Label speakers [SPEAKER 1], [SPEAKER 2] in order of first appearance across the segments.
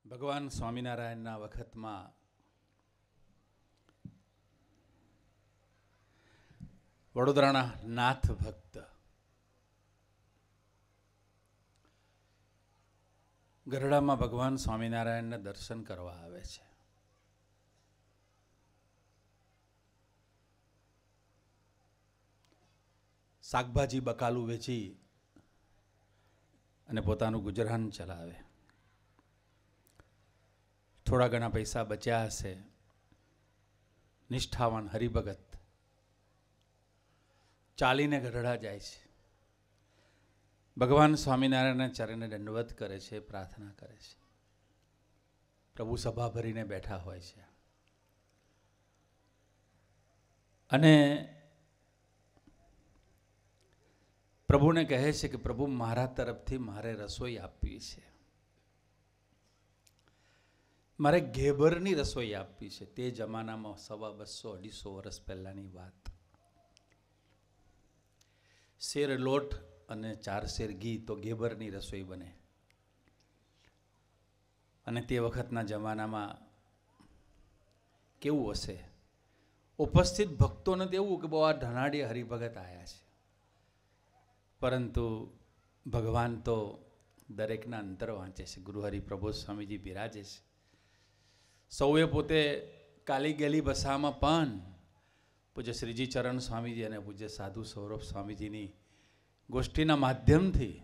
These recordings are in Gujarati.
[SPEAKER 1] ભગવાન સ્વામિનારાયણના વખતમાં વડોદરાના નાથ ભક્ત ગરડામાં ભગવાન સ્વામિનારાયણને દર્શન કરવા આવે છે. શાકભાજી બકાલું વેચી અને પોતાનું ગુજરાન ચલાવે. થોડા ઘણા પૈસા બચ્યા હશે. નિષ્ઠાવાન હરિભગત ચાલીને ગઢડા જાય છે. ભગવાન સ્વામિનારાયણના ચરણે દંડવત કરે છે, પ્રાર્થના કરે છે. પ્રભુ સભા ભરીને બેઠા હોય છે અને પ્રભુને કહે છે કે પ્રભુ મારા તરફથી મારે રસોઈ આપવી છે, મારે ઘેબરની રસોઈ આપવી છે. તે જમાનામાં 250-250 વર્ષ પહેલાની વાત. શેર લોટ અને 4 શેર ઘી તો ઘેબરની રસોઈ બને. અને તે વખતના જમાનામાં કેવું હશે, ઉપસ્થિત ભક્તોને તો એવું કે બહુ આ ધનાઢ્ય હરિભગત આવ્યા છે. પરંતુ ભગવાન તો દરેકના અંતર વાંચે છે. ગુરુહરિ પ્રબોધ સ્વામીજી બિરાજે છે. સૌએ પોતે કાલી ગેલી બસામાં પણ પૂજ્ય શ્રીજી ચરણ સ્વામીજી અને પૂજ્ય સાધુ સૌરભ સ્વામીજીની ગોષ્ઠીના માધ્યમથી,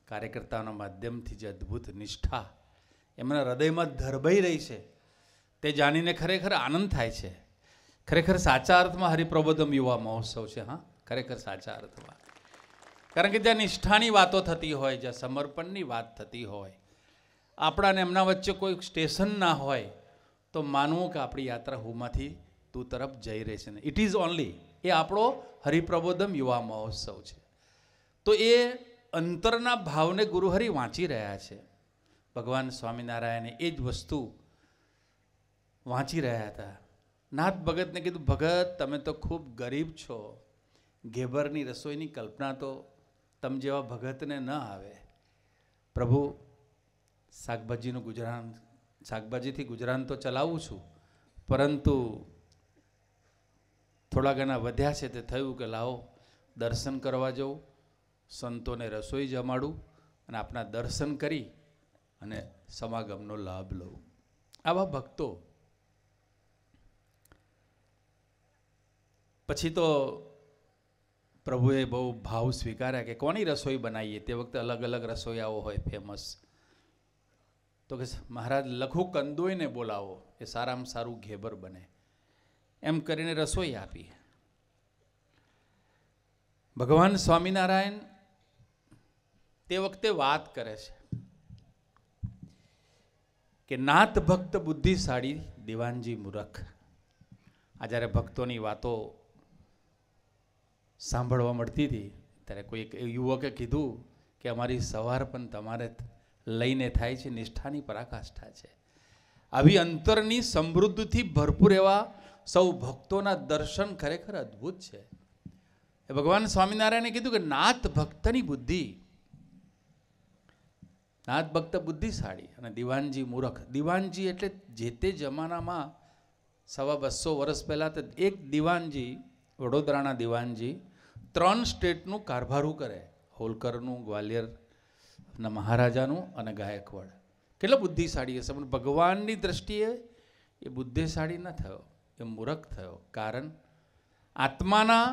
[SPEAKER 1] કાર્યકર્તાઓના માધ્યમથી જે અદ્ભુત નિષ્ઠા એમના હૃદયમાં ધરબાઈ રહી છે તે જાણીને ખરેખર આનંદ થાય છે. ખરેખર સાચા અર્થમાં હરિપ્રબોધમ યુવા મહોત્સવ છે. હા, ખરેખર સાચા અર્થમાં. કારણ કે જ્યાં નિષ્ઠાની વાતો થતી હોય, જ્યાં સમર્પણની વાત થતી હોય, આપણાને એમના વચ્ચે કોઈ સ્ટેશન ના હોય તો માનવું કે આપણી યાત્રા હુમાંથી તું તરફ જઈ રહી છે. ને ઇટ ઇઝ ઓનલી એ આપણો હરિપ્રબોધમ યુવા મહોત્સવ છે. તો એ અંતરના ભાવને ગુરુહરિ વાંચી રહ્યા છે. ભગવાન સ્વામિનારાયણે એ જ વસ્તુ વાંચી રહ્યા હતા. નાથ ભગતને કીધું, ભગત તમે તો ખૂબ ગરીબ છો, ઘેબરની રસોઈની કલ્પના તો તમ જેવા ભગતને ન આવે. પ્રભુ શાકભાજીનું ગુજરાન, શાકભાજીથી ગુજરાન તો ચલાવું છું, પરંતુ થોડા ઘણા વધ્યા છે તે થયું કે લાવો દર્શન કરવા જવું, સંતોને રસોઈ જમાડું અને આપણા દર્શન કરી અને સમાગમનો લાભ લઉં. આવા ભક્તો પછી તો પ્રભુએ બહુ ભાવ સ્વીકાર્યા કે કોની રસોઈ બનાવીએ. તે વખતે અલગ અલગ રસોઈયાઓ હોય ફેમસ. તો કે મહારાજ લખુ કંદોઈને બોલાવો, એ સારામાં સારું ઘેબર બને. એમ કરીને રસોઈ આપી. ભગવાન સ્વામિનારાયણ તે વખતે વાત કરે છે કે નાથ ભક્ત બુદ્ધિશાળી, દિવાનજી મૂરખ. આ જ્યારે ભક્તોની વાતો સાંભળવા મળતી હતી ત્યારે કોઈ એક યુવકે કીધું કે અમારી સવાર પણ તમારે લઈને થાય છે, નિષ્ઠાની પરાકાષ્ઠા છે. આવી અંતરની સમૃદ્ધિથી ભરપૂર એવા સૌ ભક્તોના દર્શન ખરેખર અદ્ભુત છે. એ ભગવાન સ્વામિનારાયણે કીધું કે નાથ ભક્તની બુદ્ધિ, નાથ ભક્ત બુદ્ધિશાળી અને દિવાનજી મૂરખ. દિવાનજી એટલે જે તે જમાનામાં 250 વર્ષ પહેલાં તો એક દિવાનજી, વડોદરાના દિવાનજી 3 સ્ટેટનું કારભારું કરે. હોલકરનું, ગ્વાલિયરના મહારાજાનું અને ગાયકવાડ. કેટલો બુદ્ધિશાળી હશે, પણ ભગવાનની દ્રષ્ટિએ એ બુદ્ધિશાળી ન થયો, એ મૂરખ થયો. કારણ આત્માના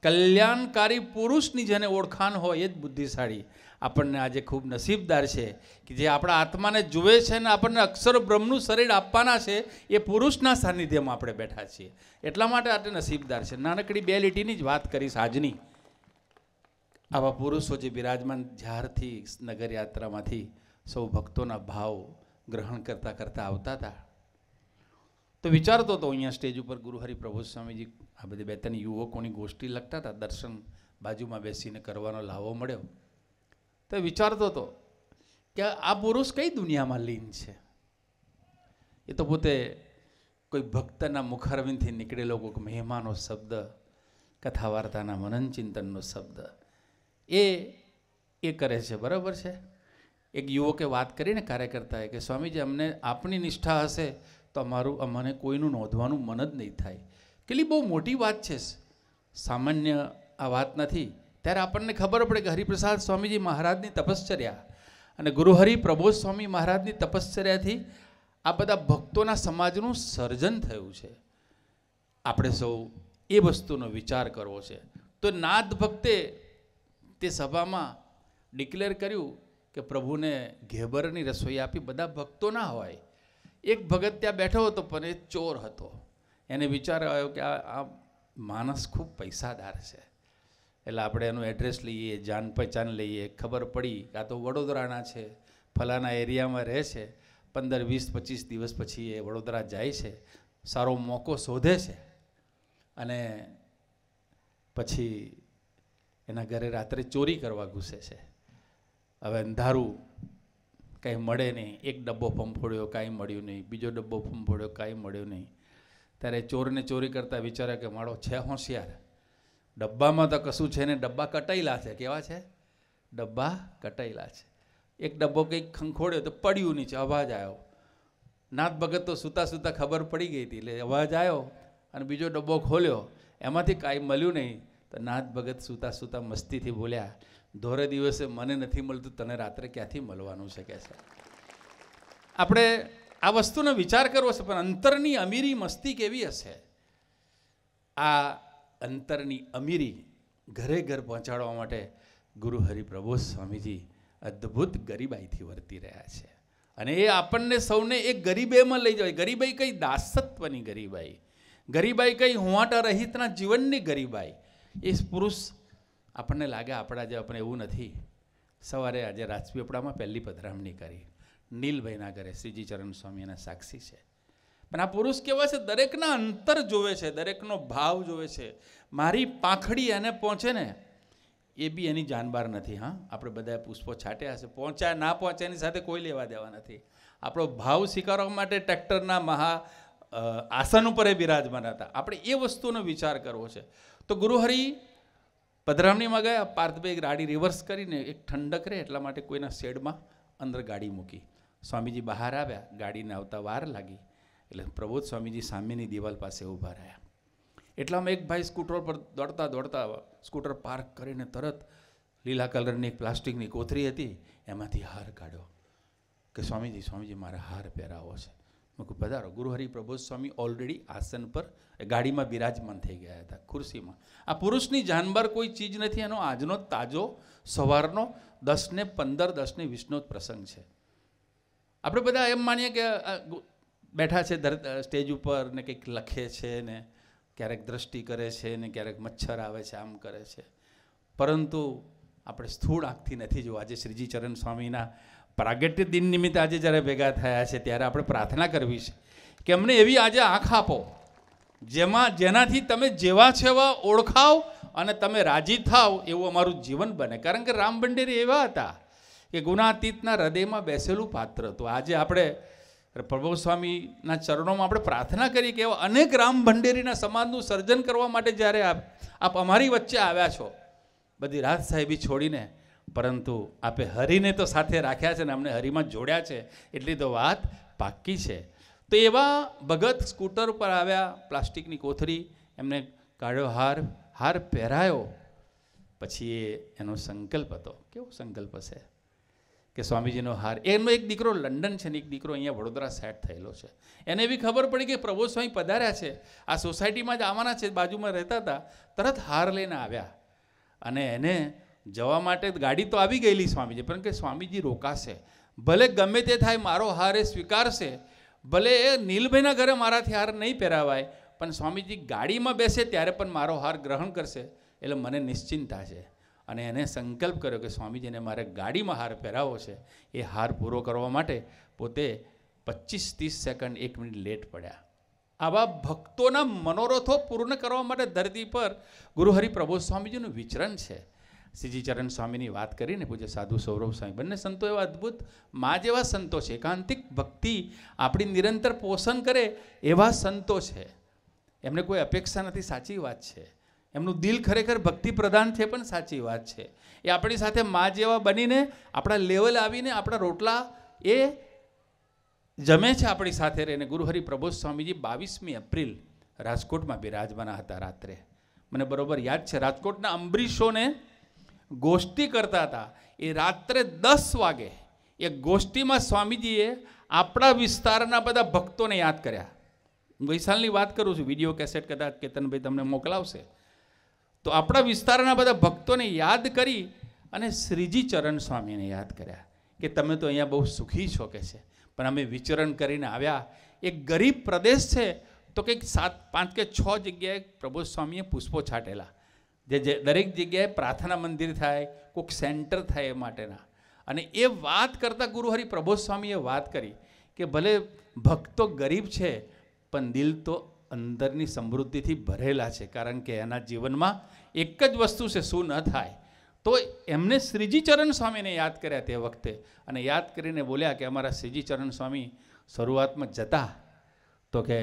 [SPEAKER 1] કલ્યાણકારી પુરુષની જેને ઓળખાણ હોય એ જ બુદ્ધિશાળી. આપણને આજે ખૂબ નસીબદાર છે કે જે આપણા આત્માને જુએ છે ને આપણને અક્ષર બ્રહ્મનું શરીર આપવાના છે, એ પુરુષના સાનિધ્યમાં આપણે બેઠા છીએ. એટલા માટે આપણે નસીબદાર છે. નાનકડી 2 લીટીની જ વાત કરીશ આજની. આવા પુરુષો જે બિરાજમાન જ્યારથી નગરયાત્રામાંથી સૌ ભક્તોના ભાવ ગ્રહણ કરતાં કરતાં આવતા હતા, તો વિચારતો હતો અહીંયા સ્ટેજ ઉપર ગુરુહરિ પ્રબોધ સ્વામીજી આ બધી 2-3 યુવકોની ગોષ્ઠી લખતા હતા. દર્શન બાજુમાં બેસીને કરવાનો લાવો મળ્યો તો વિચારતો હતો કે આ પુરુષ કઈ દુનિયામાં લીન છે. એ તો પોતે કોઈ ભક્તના મુખારવિંદથી નીકળેલો કોઈક મહેમાનો શબ્દ, કથા વાર્તાના મનન ચિંતનનો શબ્દ એ કરે છે. બરાબર છે. એક યુવકે વાત કરીને કાર્યકર્તાએ કે સ્વામીજી અમને આપની નિષ્ઠા હશે તો અમને કોઈનું નોંધવાનું મન જ નહીં થાય. કેટલી બહુ મોટી વાત છે, સામાન્ય આ વાત નથી. ત્યારે આપણને ખબર પડે કે હરિપ્રસાદ સ્વામીજી મહારાજની તપશ્ચર્યા અને ગુરુહરિ પ્રબોધ સ્વામી મહારાજની તપશ્ચર્યાથી આ બધા ભક્તોના સમાજનું સર્જન થયું છે. આપણે સૌ એ વસ્તુનો વિચાર કરવો છે. તો નાદ ભક્તે તે સભામાં ડિક્લેર કર્યું કે પ્રભુને ઘેબરની રસોઈ આપી બધા ભક્તો ના હોય. એક ભગત ત્યાં બેઠો હતો પણ એ ચોર હતો. એને વિચાર આવ્યો કે આ માણસ ખૂબ પૈસાદાર છે, એટલે આપણે એનું એડ્રેસ લઈએ, જાન પહેચાન લઈએ. ખબર પડી કે આ તો વડોદરાના છે, ફલાના એરિયામાં રહે છે. 15, 20, 25 દિવસ પછી એ વડોદરા જાય છે, સારો મોકો શોધે છે અને પછી એના ઘરે રાત્રે ચોરી કરવા ઘૂસે છે. હવે અંધારું, કાંઈ મળે નહીં. એક ડબ્બો ફંફોડ્યો, કાંઈ મળ્યું નહીં. બીજો ડબ્બો ફંફોડ્યો, કાંઈ મળ્યું નહીં. ત્યારે ચોરને ચોરી કરતા વિચારે કે મારો છે હોશિયાર, ડબ્બામાં તો કશું છે ને, ડબ્બા કટાયેલા છે. કેવા છે? ડબ્બા કટાયેલા છે. એક ડબ્બો કંઈક ખંખોડ્યો તો પડ્યું નીચે, અવાજ આવ્યો. નાથ ભગત તો સૂતા સૂતા ખબર પડી ગઈ હતી, એટલે અવાજ આવ્યો અને બીજો ડબ્બો ખોલ્યો, એમાંથી કાંઈ મળ્યું નહીં. તો નાથ ભગત સૂતા સૂતા મસ્તીથી બોલ્યા, ધોરે દિવસે મને નથી મળતું, તને રાત્રે ક્યાંથી મળવાનું છે કે છે. આપણે આ વસ્તુનો વિચાર કરવો છે, પણ અંતરની અમીરી મસ્તી કેવી હશે? આ અંતરની અમીરી ઘરે ઘર પહોંચાડવા માટે ગુરુ હરિપ્રબોધ સ્વામીજી અદ્ભુત ગરીબાઈથી વર્તી રહ્યા છે. અને એ આપણને સૌને એક ગરીબાઈમાં લઈ જાય. ગરીબાઈ કઈ દાસત્વની ગરીબાઈ, ગરીબાઈ કઈ હુંવાટા રહિતના જીવનની ગરીબાઈ. એ પુરુષ આપણને લાગે આપણા જેવા, પણ એવું નથી. સવારે આજે રાજપીપળામાં પહેલી પધરામણી કરી નીલભાઈના ઘરે, શ્રીજી ચરણ સ્વામી એના સાક્ષી છે. પણ આ પુરુષ કેવા છે? દરેકના અંતર જોવે છે, દરેકનો ભાવ જોવે છે. મારી પાંખડી એને પહોંચે ને એ બી એની જાનબાર નથી. હા, આપણે બધા પુષ્પો છાટ્યા હશે, પહોંચ્યા ના પહોંચ્યા એની સાથે કોઈ લેવા દેવા નથી. આપણો ભાવ સ્વીકારવા માટે ટ્રેક્ટરના મહા આસન ઉપર એ બિરાજમાન હતા. આપણે એ વસ્તુનો વિચાર કરવો છે. તો ગુરુહરિ પધરામણીમાં ગયા, પાર્થભાઈ ગાડી રિવર્સ કરીને એક ઠંડક રહે એટલા માટે કોઈના શેડમાં અંદર ગાડી મૂકી. સ્વામીજી બહાર આવ્યા, ગાડીને આવતા વાર લાગી એટલે પ્રબોધ સ્વામીજી સામેની દિવાલ પાસે ઊભા રહ્યા. એટલામાં એક ભાઈ સ્કૂટર પર દોડતા દોડતા સ્કૂટર પાર્ક કરીને તરત લીલા કલરની એક પ્લાસ્ટિકની કોથળી હતી, એમાંથી હાર કાઢ્યો કે સ્વામીજી મારે હાર પહેરાવો છે. મેં કહ્યું પધારો. ગુરુહરિ પ્રબોધ સ્વામી ઓલરેડી આસન પર ગાડીમાં બિરાજમાન થઈ ગયા હતા, ખુરશીમાં. આ પુરુષની જાનબાર કોઈ ચીજ નથી. એનો આજનો તાજો સવારનો 10:15, 10:20નો જ પ્રસંગ છે. આપણે બધા એમ માનીએ કે બેઠા છે સ્ટેજ ઉપર ને કંઈક લખે છે ને ક્યારેક દ્રષ્ટિ કરે છે ને ક્યારેક મચ્છર આવે છે, આમ કરે છે. પરંતુ આપણે સ્થૂળ આંખથી નથી જોવા. આજે શ્રીજી ચરણ સ્વામીના પ્રાગટ્ય દિન નિમિત્તે આજે જ્યારે ભેગા થયા છે ત્યારે આપણે પ્રાર્થના કરવી છે કે અમને એવી આજે આંખ આપો જેનાથી તમે જેવા છે એવા ઓળખાવ અને તમે રાજી થાવ એવું અમારું જીવન બને. કારણ કે રામ ભંડેરી એવા હતા કે ગુણાતીતના હૃદયમાં બેસેલું પાત્ર હતું. આજે આપણે પ્રભુ સ્વામીના ચરણોમાં આપણે પ્રાર્થના કરી કે એવા અનેક રામ ભંડેરીના સમાજનું સર્જન કરવા માટે જ્યારે આપ અમારી વચ્ચે આવ્યા છો, બધી રાત સાહેબી છોડીને, પરંતુ આપે હરિને તો સાથે રાખ્યા છે ને અમને હરિમાં જોડ્યા છે, એટલી તો વાત પાક્કી છે. તો એવા ભગત સ્કૂટર ઉપર આવ્યા, પ્લાસ્ટિકની કોથળી એમને કાઢ્યો, હાર પહેરાયો. પછી એનો સંકલ્પ હતો. કેવો સંકલ્પ છે કે સ્વામીજીનો હાર. એનો એક દીકરો લંડન છે ને એક દીકરો અહીંયા વડોદરા સેટ થયેલો છે. એને એવી ખબર પડી કે પ્રભુ સ્વામી પધાર્યા છે, આ સોસાયટીમાં જ આવવાના છે, બાજુમાં રહેતા હતા. તરત હાર લઈને આવ્યા અને એને જવા માટે ગાડી તો આવી ગયેલી સ્વામીજી, પરંતુ કે સ્વામીજી રોકાશે, ભલે ગમે તે થાય મારો હાર એ સ્વીકારશે, ભલે એ નીલભાઈના ઘરે મારાથી હાર નહીં પહેરાવાય, પણ સ્વામીજી ગાડીમાં બેસે ત્યારે પણ મારો હાર ગ્રહણ કરશે એટલે મને નિશ્ચિંતા છે. અને એને સંકલ્પ કર્યો કે સ્વામીજીને મારે ગાડીમાં હાર પહેરાવો છે. એ હાર પૂરો કરવા માટે પોતે 25-30 સેકન્ડ 1 મિનિટ લેટ પડ્યા. આવા ભક્તોના મનોરથો પૂર્ણ કરવા માટે ધરતી પર ગુરુહરિ પ્રબોધ સ્વામીજીનું વિચરણ છે. શ્રીજી ચરણ સ્વામીની વાત કરીને પૂજ્ય સાધુ સૌરભ સ્વામી, બંને સંતો એવા અદ્ભુત મા જેવા સંતો છે. એકાંતિક ભક્તિ આપણી નિરંતર પોષણ કરે એવા સંતો છે. એમને કોઈ અપેક્ષા નથી, સાચી વાત છે. એમનું દિલ ખરેખર ભક્તિ પ્રધાન છે, પણ સાચી વાત છે. એ આપણી સાથે મા જેવા બનીને આપણા લેવલ આવીને આપણા રોટલા એ જમે છે આપણી સાથે રહીને. ગુરુહરિ પ્રબોધ સ્વામીજી 22મી એપ્રિલ રાજકોટમાં બિરાજમાન હતા રાત્રે. મને બરોબર યાદ છે, રાજકોટના અંબરીશોને ગોષ્ઠી કરતા હતા. એ રાત્રે 10 વાગે એ ગોષ્ઠીમાં સ્વામીજીએ આપણા વિસ્તારના બધા ભક્તોને યાદ કર્યા. ગઈસાલની વાત કરું છું, વિડીયો કેસેટ કદાચ કેતનભાઈ તમને મોકલાવશે. તો આપણા વિસ્તારના બધા ભક્તોને યાદ કરી અને શ્રીજી ચરણ સ્વામીને યાદ કર્યા કે તમે તો અહીંયા બહુ સુખી છો કે છે, પણ અમે વિચરણ કરીને આવ્યા. એક ગરીબ પ્રદેશ છે, તો કંઈક 7, 5 કે 6 જગ્યાએ પ્રબોધ સ્વામીએ પુષ્પો છાંટેલા, જે દરેક જગ્યાએ પ્રાર્થના મંદિર થાય, કોઈક સેન્ટર થાય એ માટેના. અને એ વાત કરતાં ગુરુહરિ પ્રબોધ સ્વામીએ વાત કરી કે ભલે ભક્તો ગરીબ છે, પણ દિલ તો અંદરની સમૃદ્ધિથી ભરેલા છે, કારણ કે એના જીવનમાં એક જ વસ્તુ છે, શું ન થાય. તો એમને શ્રીજી ચરણ સ્વામીને યાદ કર્યા તે વખતે, અને યાદ કરીને બોલ્યા કે અમારા શ્રીજી ચરણ સ્વામી શરૂઆતમાં જતા તો કે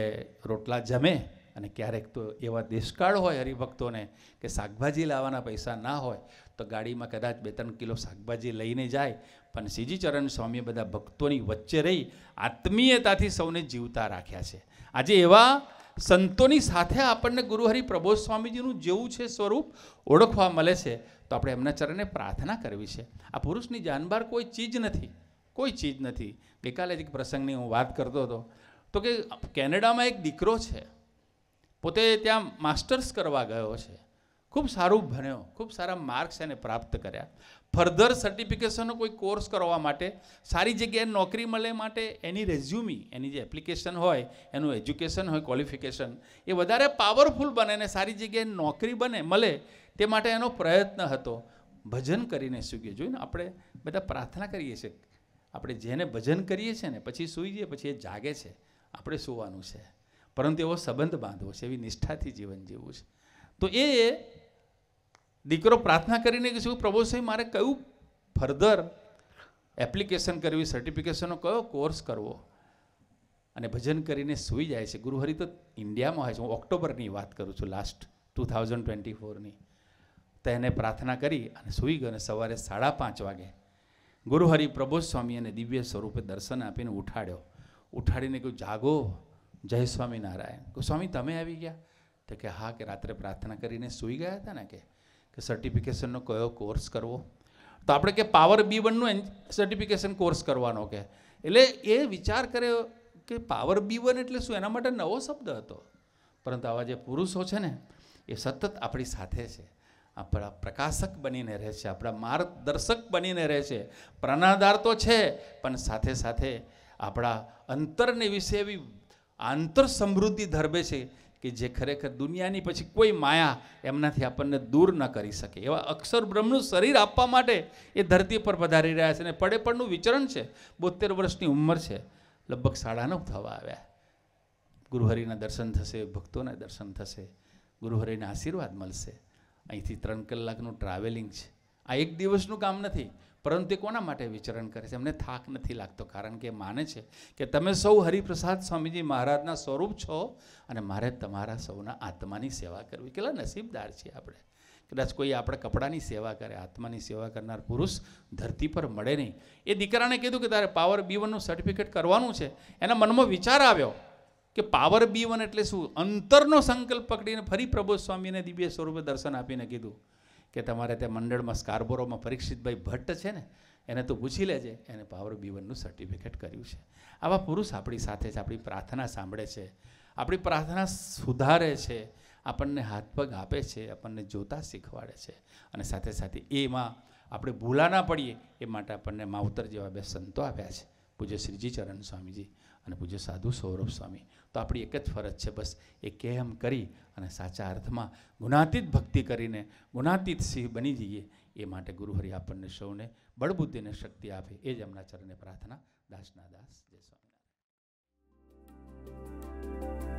[SPEAKER 1] રોટલા જમે, અને ક્યારેક તો એવા દેશકાળ હોય હરિભક્તોને કે શાકભાજી લાવવાના પૈસા ના હોય તો ગાડીમાં કદાચ 2-3 કિલો શાકભાજી લઈને જાય. પણ શ્રીજી ચરણ સ્વામીએ બધા ભક્તોની વચ્ચે રહી આત્મીયતાથી સૌને જીવતા રાખ્યા છે. આજે એવા સંતોની સાથે આપણને ગુરુહરિ પ્રબોધ સ્વામીજીનું જેવું છે સ્વરૂપ ઓળખવા મળે છે. તો આપણે એમના ચરણે પ્રાર્થના કરવી છે. આ પુરુષની જાનબાર કોઈ ચીજ નથી, કોઈ ચીજ નથી. ગઈકાલે જ એક પ્રસંગની હું વાત કરતો હતો, તો કે કેનેડામાં એક દીકરો છે, પોતે ત્યાં માસ્ટર્સ કરવા ગયો છે, ખૂબ સારું ભણ્યો, ખૂબ સારા માર્ક્સ એને પ્રાપ્ત કર્યા. ફર્ધર સર્ટિફિકેશનનો કોઈ કોર્સ કરવા માટે, સારી જગ્યાએ નોકરી મળે માટે એની રેઝ્યુમી, એની જે એપ્લિકેશન હોય, એનું એજ્યુકેશન હોય, ક્વોલિફિકેશન એ વધારે પાવરફુલ બને ને સારી જગ્યાએ નોકરી મળે તે માટે એનો પ્રયત્ન હતો. ભજન કરીને સૂઈ ગયો. જોઈને આપણે બધા પ્રાર્થના કરીએ છીએ, આપણે જેને ભજન કરીએ છીએ ને પછી સૂઈ જઈએ, પછી એ જાગે છે, આપણે સૂવાનું છે, પરંતુ એવો સંબંધ બાંધવો છે, એવી નિષ્ઠાથી જીવન જીવવું છે. તો એ દીકરો પ્રાર્થના કરીને કે શું પ્રભુ સાહેબ મારે કયું ફર્ધર એપ્લિકેશન કરવી, સર્ટિફિકેશનનો કયો કોર્સ કરવો, અને ભજન કરીને સૂઈ જાય છે. ગુરુહરિ તો ઇન્ડિયામાં હોય છે, હું ઓક્ટોબરની વાત કરું છું, લાસ્ટ 2024ની. તો એને પ્રાર્થના કરી અને સૂઈ ગયો, અને સવારે 5:30 વાગે ગુરુહરિ પ્રબોધ સ્વામી એને દિવ્ય સ્વરૂપે દર્શન આપીને ઉઠાડ્યો. ઉઠાડીને કહ્યું જાગો, જય સ્વામિનારાયણ. કહું સ્વામી તમે આવી ગયા? તો કે હા, કે રાત્રે પ્રાર્થના કરીને સૂઈ ગયા હતા ને, કે સર્ટિફિકેશનનો કયો કોર્સ કરવો. તો આપણે કે પાવર B1નું સર્ટિફિકેશન કોર્સ કરવાનો, કે એટલે એ વિચાર કર્યો કે પાવર B1 એટલે શું, એના માટે નવો શબ્દ હતો. પરંતુ આવા જે પુરુષો છે ને એ સતત આપણી સાથે છે, આપણા પ્રકાશક બનીને રહે છે, આપણા માર્ગદર્શક બનીને રહે છે. પ્રાણાધાર તો છે, પણ સાથે સાથે આપણા અંતરને વિશે એવી આંતર સમૃદ્ધિ ધરબે છે કે જે ખરેખર દુનિયાની પછી કોઈ માયા એમનાથી આપણને દૂર ન કરી શકે. એવા અક્ષર બ્રહ્મનું શરીર આપવા માટે એ ધરતી પર પધારી રહ્યા છે, અને પડે પડનું વિચરણ છે. 72 વર્ષની ઉંમર છે, લગભગ 9:30 થવા આવ્યા. ગુરુહરિના દર્શન થશે, ભક્તોના દર્શન થશે, ગુરુહરિના આશીર્વાદ મળશે. અહીંથી 3 કલાકનું ટ્રાવેલિંગ છે. આ એક દિવસનું કામ નથી, પરંતુ તે કોના માટે વિચરણ કરે છે? એમને થાક નથી લાગતો, કારણ કે માને છે કે તમે સૌ હરિપ્રસાદ સ્વામીજી મહારાજના સ્વરૂપ છો, અને મારે તમારા સૌના આત્માની સેવા કરવી. કેટલા નસીબદાર છીએ આપણે. કદાચ કોઈ આપણે કપડાની સેવા કરે, આત્માની સેવા કરનાર પુરુષ ધરતી પર મળે નહીં. એ દીકરાને કીધું કે તારે પાવર B1નું સર્ટિફિકેટ કરવાનું છે. એના મનમાં વિચાર આવ્યો કે પાવર B1 એટલે શું. અંતરનો સંકલ્પ પકડીને ફરી પ્રબોધ સ્વામીને દિવ્ય સ્વરૂપે દર્શન આપીને કીધું કે તમારે ત્યાં મંડળમાં સ્કાર્બોરોમાં પરીક્ષિતભાઈ ભટ્ટ છે ને, એને તો પૂછી લેજે, એને પાવર B1નું સર્ટિફિકેટ કર્યું છે. આવા પુરુષ આપણી સાથે છે, આપણી પ્રાર્થના સાંભળે છે, આપણી પ્રાર્થના સુધારે છે, આપણને હાથ પગ આપે છે, આપણને જોતા શીખવાડે છે, અને સાથે સાથે એમાં આપણે ભૂલા ના પડીએ એ માટે આપણને માવતર જેવા 2 સંતો આપ્યા છે, પૂજ્ય શ્રીજી ચરણ સ્વામીજી અને પૂજ્ય સાધુ સૌરભ સ્વામી. તો આપણી એક જ ફરજ છે, બસ એ કેમ કરી અને સાચા અર્થમાં ગુણાતીત ભક્તિ કરીને ગુણાતીત સિંહ બની જઈએ. એ માટે ગુરુહરિ આપણને સૌને બળબુદ્ધિને શક્તિ આપે, એ જ એમના ચરણે પ્રાર્થના. દાસના દાસ, જય સ્વામિનારાયણ.